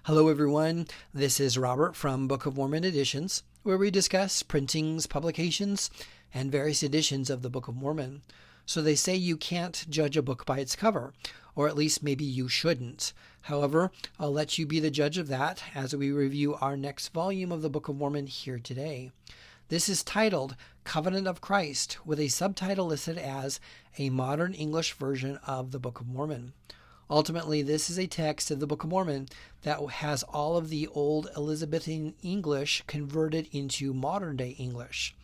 Hello, everyone. This is Robert from Book of Mormon Editions, where we discuss printings, publications, and various editions of the Book of Mormon. So they say you can't judge a book by its cover, or at least maybe you shouldn't. However, I'll let you be the judge of that as we review our next volume of the Book of Mormon here today. This is titled Covenant of Christ, with a subtitle listed as a modern English version of the Book of Mormon. Ultimately, this is a text of the Book of Mormon that has all of the old Elizabethan English converted into modern-day English.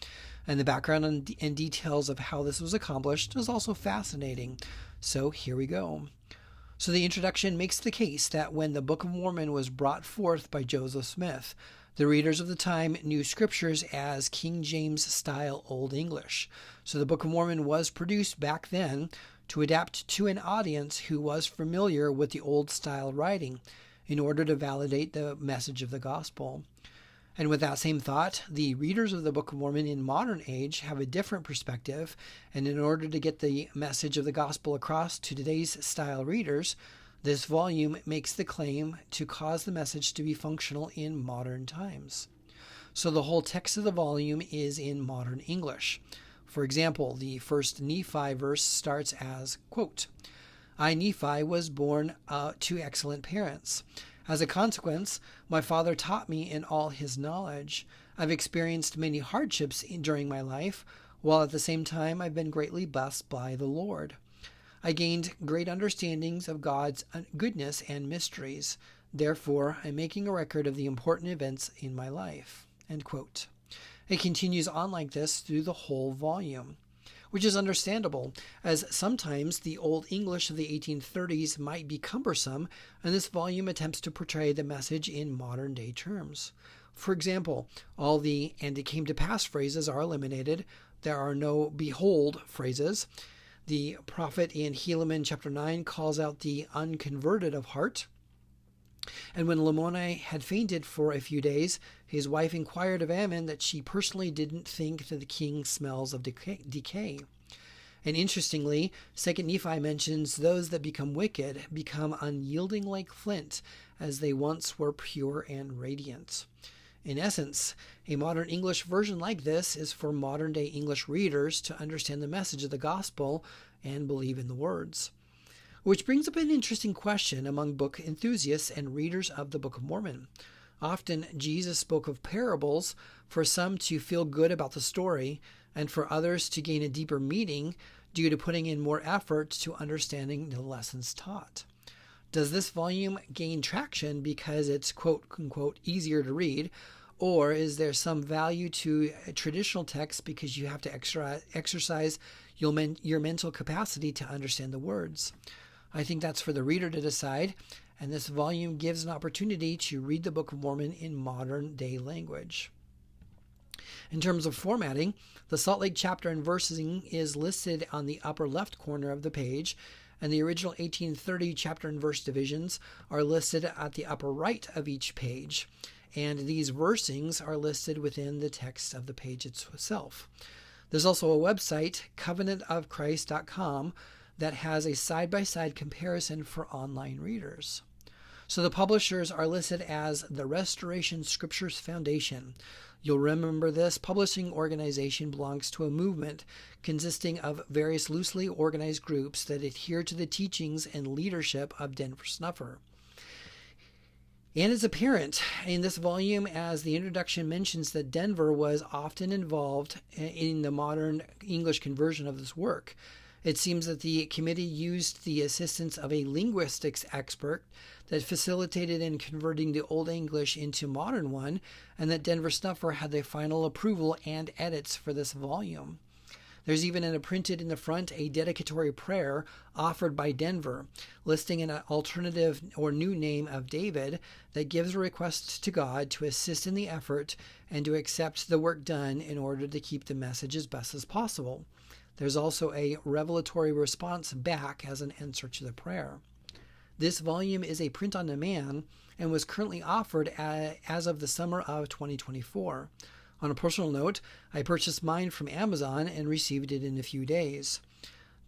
And the background and details of how this was accomplished is also fascinating. So here we go. So the introduction makes the case that when the Book of Mormon was brought forth by Joseph Smith, the readers of the time knew scriptures as King James style Old English. So the Book of Mormon was produced back then to adapt to an audience who was familiar with the old style writing in order to validate the message of the gospel. And with that same thought, the readers of the Book of Mormon in modern age have a different perspective, and in order to get the message of the gospel across to today's style readers, this volume makes the claim to cause the message to be functional in modern times. So the whole text of the volume is in modern English. For example, the first Nephi verse starts as, quote, I, Nephi, was born to excellent parents. As a consequence, my father taught me in all his knowledge. I've experienced many hardships during my life, while at the same time I've been greatly blessed by the Lord. I gained great understandings of God's goodness and mysteries. Therefore, I'm making a record of the important events in my life. End quote. It continues on like this through the whole volume, which is understandable, as sometimes the Old English of the 1830s might be cumbersome, and this volume attempts to portray the message in modern-day terms. For example, all the "and it came to pass" phrases are eliminated. There are no "behold" phrases. The prophet in Helaman chapter 9 calls out the unconverted of heart. And when Lamoni had fainted for a few days, his wife inquired of Ammon that she personally didn't think that the king smells of decay. And interestingly, 2 Nephi mentions those that become wicked become unyielding like flint, as they once were pure and radiant. In essence, a modern English version like this is for modern-day English readers to understand the message of the gospel and believe in the words. Which brings up an interesting question among book enthusiasts and readers of the Book of Mormon. Often, Jesus spoke of parables for some to feel good about the story, and for others to gain a deeper meaning due to putting in more effort to understanding the lessons taught. Does this volume gain traction because it's quote-unquote easier to read, or is there some value to a traditional text because you have to exercise your mental capacity to understand the words? I think that's for the reader to decide, and this volume gives an opportunity to read the Book of Mormon in modern-day language. In terms of formatting, the Salt Lake chapter and versing is listed on the upper left corner of the page, and the original 1830 chapter and verse divisions are listed at the upper right of each page, and these versing's are listed within the text of the page itself. There's also a website, covenantofchrist.com, that has a side-by-side comparison for online readers. So the publishers are listed as the Restoration Scriptures Foundation. You'll remember this publishing organization belongs to a movement consisting of various loosely organized groups that adhere to the teachings and leadership of Denver Snuffer. And it's apparent in this volume, as the introduction mentions, that Denver was often involved in the modern English conversion of this work. It seems that the committee used the assistance of a linguistics expert that facilitated in converting the Old English into modern one, and that Denver Snuffer had the final approval and edits for this volume. There's even printed in the front a dedicatory prayer offered by Denver, listing an alternative or new name of David that gives a request to God to assist in the effort and to accept the work done in order to keep the message as best as possible. There's also a revelatory response back as an answer to the prayer. This volume is a print on demand and was currently offered as of the summer of 2024. On a personal note, I purchased mine from Amazon and received it in a few days.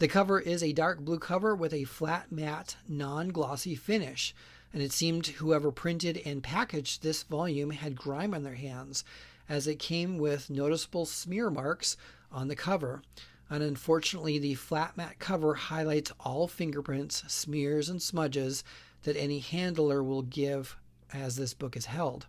The cover is a dark blue cover with a flat matte, non-glossy finish, and it seemed whoever printed and packaged this volume had grime on their hands, as it came with noticeable smear marks on the cover. And unfortunately, the flat matte cover highlights all fingerprints, smears, and smudges that any handler will give as this book is held.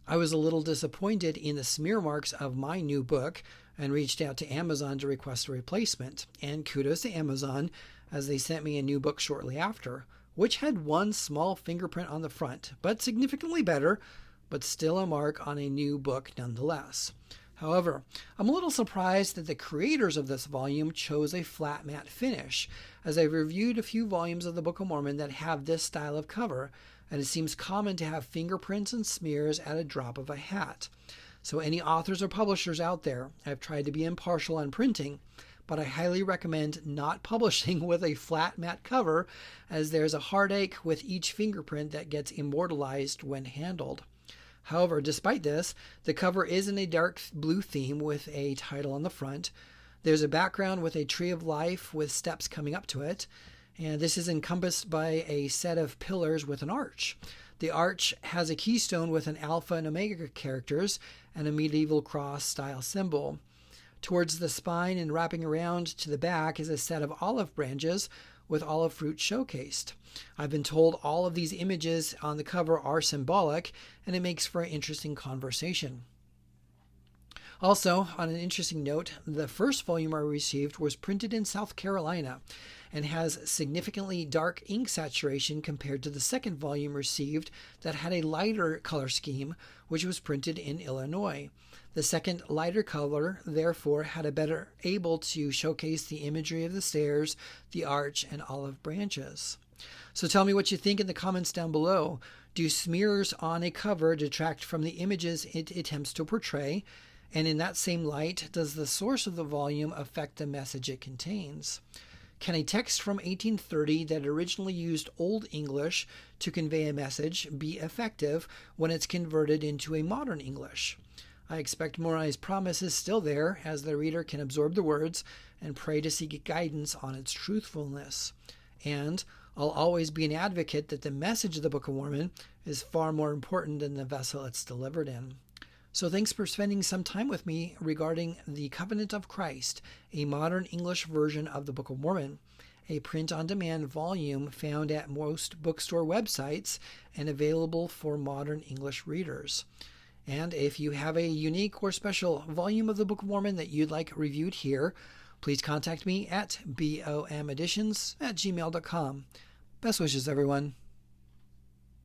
I was a little disappointed in the smear marks of my new book and reached out to Amazon to request a replacement. And kudos to Amazon, as they sent me a new book shortly after, which had one small fingerprint on the front, but significantly better, but still a mark on a new book nonetheless. However, I'm a little surprised that the creators of this volume chose a flat matte finish, as I've reviewed a few volumes of the Book of Mormon that have this style of cover, and it seems common to have fingerprints and smears at a drop of a hat. So any authors or publishers out there, I've tried to be impartial on printing, but I highly recommend not publishing with a flat matte cover, as there's a heartache with each fingerprint that gets immortalized when handled. However, despite this, the cover is in a dark blue theme with a title on the front. There's a background with a tree of life with steps coming up to it, and this is encompassed by a set of pillars with an arch. The arch has a keystone with an alpha and omega characters and a medieval cross style symbol. Towards the spine and wrapping around to the back is a set of olive branches with olive fruit showcased. I've been told all of these images on the cover are symbolic, and it makes for an interesting conversation. Also, on an interesting note, the first volume I received was printed in South Carolina and has significantly dark ink saturation compared to the second volume received that had a lighter color scheme, which was printed in Illinois. The second lighter color, therefore, had a better able to showcase the imagery of the stairs, the arch, and olive branches. So tell me what you think in the comments down below. Do smears on a cover detract from the images it attempts to portray? And in that same light, does the source of the volume affect the message it contains? Can a text from 1830 that originally used Old English to convey a message be effective when it's converted into a modern English? I expect Moroni's promise is still there, as the reader can absorb the words and pray to seek guidance on its truthfulness. And I'll always be an advocate that the message of the Book of Mormon is far more important than the vessel it's delivered in. So thanks for spending some time with me regarding the Covenant of Christ, a modern English version of the Book of Mormon, a print-on-demand volume found at most bookstore websites and available for modern English readers. And if you have a unique or special volume of the Book of Mormon that you'd like reviewed here, please contact me at bomeditions@gmail.com. Best wishes, everyone.